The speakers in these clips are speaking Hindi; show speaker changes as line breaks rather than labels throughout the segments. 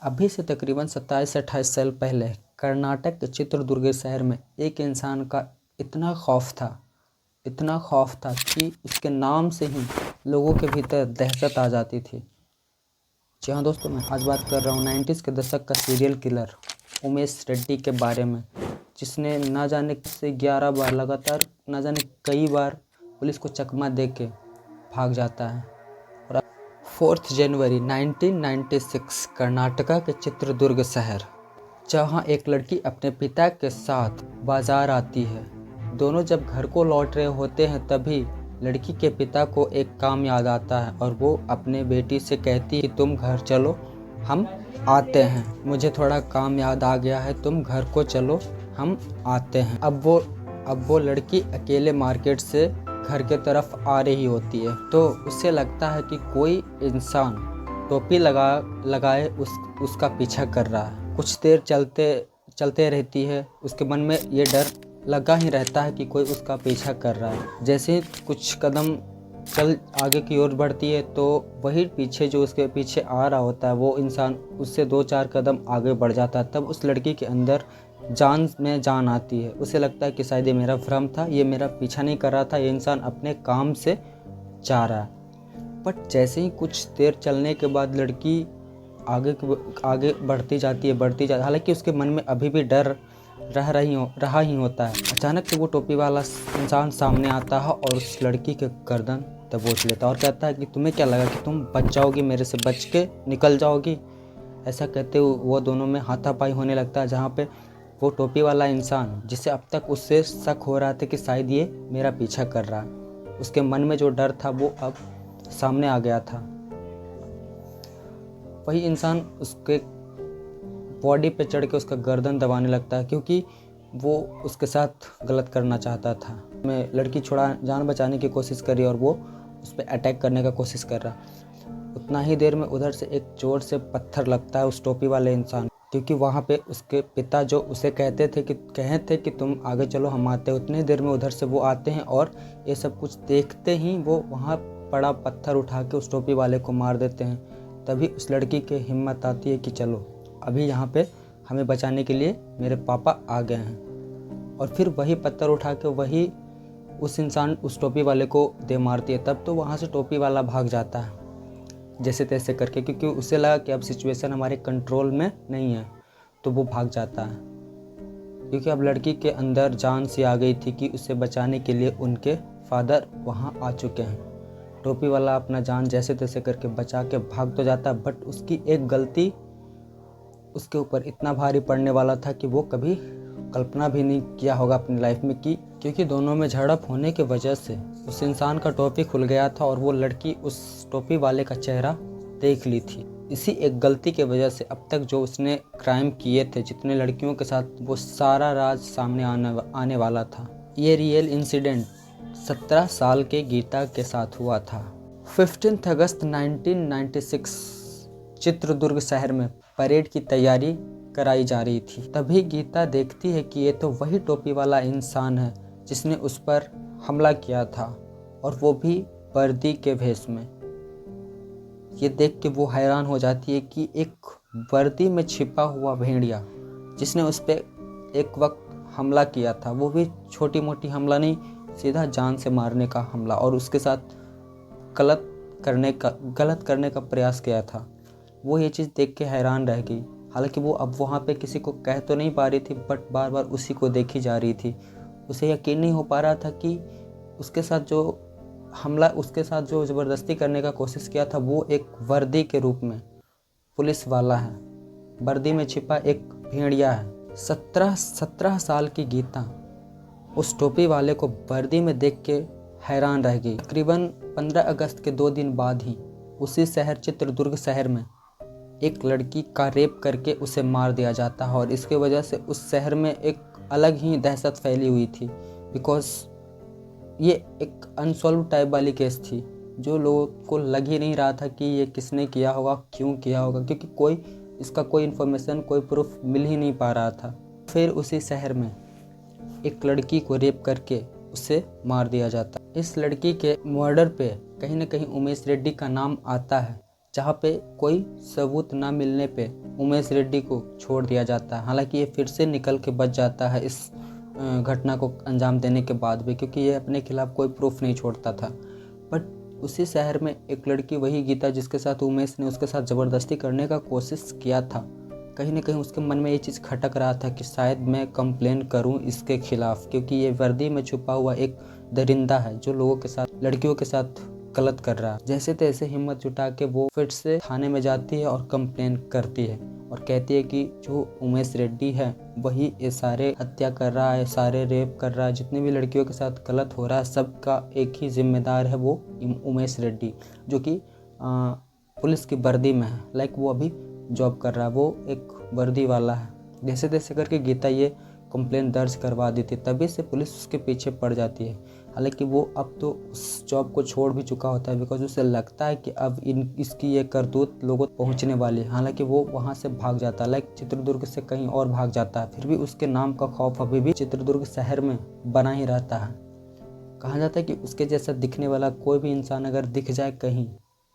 अभी से तकरीबन 27 से 28 साल पहले कर्नाटक के चित्रदुर्ग शहर में एक इंसान का इतना खौफ था कि उसके नाम से ही लोगों के भीतर दहशत आ जाती थी। जी हाँ दोस्तों, मैं आज बात कर रहा हूँ 90s के दशक का सीरियल किलर उमेश रेड्डी के बारे में, जिसने ना जाने से 11 बार लगातार ना जाने कई बार पुलिस को चकमा दे के भाग जाता है। और 4 जनवरी 1996 कर्नाटका के चित्रदुर्ग शहर, जहाँ एक लड़की अपने पिता के साथ बाजार आती है। दोनों जब घर को लौट रहे होते हैं तभी लड़की के पिता को एक काम याद आता है और वो अपने बेटी से कहती है कि तुम घर चलो, हम आते हैं, मुझे थोड़ा काम याद आ गया है, तुम घर को चलो, हम आते हैं। अब वो लड़की अकेले मार्केट से घर के तरफ आ रही होती है तो उसे लगता है कि कोई इंसान टोपी लगाए उसका पीछा कर रहा है। कुछ देर चलते रहती है, उसके मन में ये डर लगा ही रहता है कि कोई उसका पीछा कर रहा है। जैसे ही कुछ कदम चल आगे की ओर बढ़ती है तो वही पीछे जो उसके पीछे आ रहा होता है वो इंसान उससे 2-4 कदम आगे बढ़ जाता है। तब उस लड़की के अंदर जान में जान आती है। उसे लगता है कि शायद ये मेरा भ्रम था, ये मेरा पीछा नहीं कर रहा था, ये इंसान अपने काम से जा रहा है। बट जैसे ही कुछ देर चलने के बाद लड़की आगे बढ़ती जाती है। हालांकि उसके मन में अभी भी डर रहा ही होता है। अचानक से वो टोपी वाला इंसान सामने आता है और उस लड़की के गर्दन दबोच लेता है और कहता है कि तुम्हें क्या लगा कि तुम बच जाओगी, मेरे से बच के निकल जाओगी। ऐसा कहते हुए वो दोनों में हाथापाई होने लगता है, जहाँ पे वो टोपी वाला इंसान, जिसे अब तक उससे शक हो रहा था कि शायद ये मेरा पीछा कर रहा है, उसके मन में जो डर था वो अब सामने आ गया था। वही इंसान उसके बॉडी पे चढ़ के उसका गर्दन दबाने लगता है क्योंकि वो उसके साथ गलत करना चाहता था। मैं लड़की जान बचाने की कोशिश करी और वो उस पर अटैक करने का कोशिश कर रहा। उतना ही देर में उधर से एक जोर से पत्थर लगता है उस टोपी वाले इंसान, क्योंकि वहाँ पे उसके पिता जो उसे कहे थे कि तुम आगे चलो, हम आते हैं। उतनी देर में उधर से वो आते हैं और ये सब कुछ देखते ही वो वहाँ पड़ा पत्थर उठा के उस टोपी वाले को मार देते हैं। तभी उस लड़की की हिम्मत आती है कि चलो, अभी यहाँ पे हमें बचाने के लिए मेरे पापा आ गए हैं। और फिर वही पत्थर उठा के वही उस टोपी वाले को दे मारती है। तब तो वहाँ से टोपी वाला भाग जाता है जैसे तैसे करके, क्योंकि उसे लगा कि अब सिचुएशन हमारे कंट्रोल में नहीं है, तो वो भाग जाता है। क्योंकि अब लड़की के अंदर जान सी आ गई थी कि उसे बचाने के लिए उनके फादर वहाँ आ चुके हैं। टोपी वाला अपना जान जैसे तैसे करके बचा के भाग तो जाता, बट उसकी एक गलती उसके ऊपर इतना भारी पड़ने वाला था कि वो कभी कल्पना भी नहीं किया होगा अपनी लाइफ में क्योंकि दोनों में झड़प होने की वजह से उस इंसान का टोपी खुल गया था और वो लड़की उस टोपी वाले का चेहरा देख ली थी। इसी एक गलती की वजह से अब तक जो उसने क्राइम किए थे, जितने लड़कियों के साथ, वो सारा राज सामने आने वाला था। ये रियल इंसिडेंट 17 साल के गीता के साथ हुआ था। 15 अगस्त 1996 चित्रदुर्ग शहर में परेड की तैयारी कराई जा रही थी। तभी गीता देखती है कि ये तो वही टोपी वाला इंसान है जिसने उस पर हमला किया था, और वो भी वर्दी के भेष में। ये देख के वो हैरान हो जाती है कि एक वर्दी में छिपा हुआ भेड़िया जिसने उस पर एक वक्त हमला किया था, वो भी छोटी मोटी हमला नहीं, सीधा जान से मारने का हमला, और उसके साथ गलत करने का प्रयास किया था। वो ये चीज़ देख के हैरान रह गई। हालांकि वो अब वहाँ पे किसी को कह तो नहीं पा रही थी, बट बार बार उसी को देखी जा रही थी। उसे यकीन नहीं हो पा रहा था कि उसके साथ जो ज़बरदस्ती करने का कोशिश किया था वो एक वर्दी के रूप में पुलिस वाला है, वर्दी में छिपा एक भेड़िया है। 17 साल की गीता उस टोपी वाले को वर्दी में देख के हैरान रह गई। तकरीबन 15 अगस्त के 2 दिन बाद ही उसी शहर चित्रदुर्ग शहर में एक लड़की का रेप करके उसे मार दिया जाता है, और इसके वजह से उस शहर में एक अलग ही दहशत फैली हुई थी। बिकॉज ये एक अनसॉल्व टाइप वाली केस थी जो लोगों को लग ही नहीं रहा था कि ये किसने किया होगा, क्यों किया होगा, क्योंकि इसका कोई इन्फॉर्मेशन, कोई प्रूफ मिल ही नहीं पा रहा था। फिर उसी शहर में एक लड़की को रेप करके उसे मार दिया जाता। इस लड़की के मर्डर पे कहीं ना कहीं उमेश रेड्डी का नाम आता है, जहाँ पे कोई सबूत ना मिलने पे उमेश रेड्डी को छोड़ दिया जाता है। हालांकि ये फिर से निकल के बच जाता है इस घटना को अंजाम देने के बाद भी, क्योंकि ये अपने खिलाफ कोई प्रूफ नहीं छोड़ता था। बट उसी शहर में एक लड़की, वही गीता जिसके साथ उमेश ने उसके साथ ज़बरदस्ती करने का कोशिश किया था, कहीं ना कहीं उसके मन में ये चीज़ खटक रहा था कि शायद मैं कंप्लेन करूं इसके खिलाफ, क्योंकि ये वर्दी में छुपा हुआ एक दरिंदा है जो लोगों के साथ, लड़कियों के साथ गलत कर रहा है। जैसे तैसे हिम्मत जुटा के वो फिर से थाने में जाती है और कंप्लेन करती है और कहती है कि जो उमेश रेड्डी है वही ये सारे हत्या कर रहा है, सारे रेप कर रहा है, जितने भी लड़कियों के साथ गलत हो रहा है सबका एक ही जिम्मेदार है वो उमेश रेड्डी, जो कि पुलिस की वर्दी में है। लाइक वो अभी जॉब कर रहा है, वो एक वर्दी वाला है। जैसे तैसे करके गीता ये कंप्लेन दर्ज करवा दी थी, तभी से पुलिस उसके पीछे पड़ जाती है। हालांकि वो अब तो उस जॉब को छोड़ भी चुका होता है, बिकॉज उसे लगता है कि अब इसकी ये करतूत लोगों तक पहुंचने वाली है। हालांकि वो वहां से भाग जाता है, लाइक चित्रदुर्ग से कहीं और भाग जाता है। फिर भी उसके नाम का खौफ अभी भी चित्रदुर्ग शहर में बना ही रहता है। कहा जाता है कि उसके जैसा दिखने वाला कोई भी इंसान अगर दिख जाए कहीं,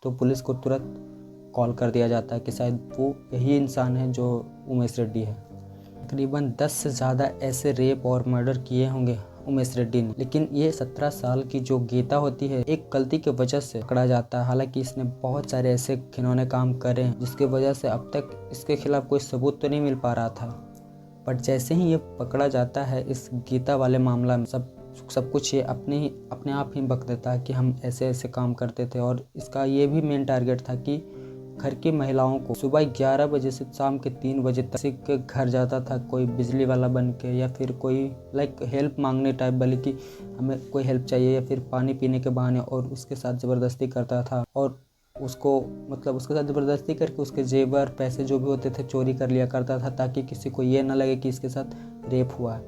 तो पुलिस को तुरंत कॉल कर दिया जाता है कि शायद वो यही इंसान है जो उमेश रेड्डी है। तकरीबन 10 से ज़्यादा ऐसे रेप और मर्डर किए होंगे उमेश रेड्डी ने, लेकिन ये 17 साल की जो गीता होती है एक गलती की वजह से पकड़ा जाता है। हालांकि इसने बहुत सारे ऐसे घिनौने काम करे हैं जिसकी वजह से अब तक इसके खिलाफ कोई सबूत तो नहीं मिल पा रहा था। बट जैसे ही ये पकड़ा जाता है इस गीता वाले मामला में, सब कुछ ये अपने आप ही बक देता है कि हम ऐसे ऐसे काम करते थे। और इसका ये भी मेन टारगेट था कि घर की महिलाओं को सुबह 11 बजे से शाम के 3 बजे तक किसी के घर जाता था, कोई बिजली वाला बन के या फिर कोई लाइक हेल्प मांगने टाइप, बल्कि हमें कोई हेल्प चाहिए या फिर पानी पीने के बहाने, और उसके साथ ज़बरदस्ती करता था और उसको मतलब उसके साथ ज़बरदस्ती करके उसके जेवर पैसे जो भी होते थे चोरी कर लिया करता था, ताकि किसी को ये ना लगे कि इसके साथ रेप हुआ है,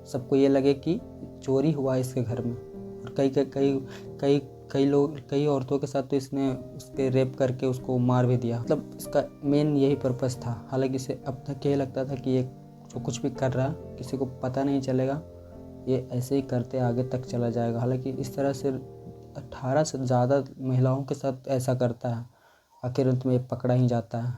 सबको ये लगे कि चोरी हुआ है इसके घर में। और कई औरतों के साथ तो इसने उसके रेप करके उसको मार भी दिया। मतलब इसका मेन यही पर्पस था। हालांकि इसे अब तक यही लगता था कि ये जो कुछ भी कर रहा है किसी को पता नहीं चलेगा, ये ऐसे ही करते आगे तक चला जाएगा। हालांकि इस तरह से 18 से ज़्यादा महिलाओं के साथ ऐसा करता है, आखिर अंत में पकड़ा ही जाता है।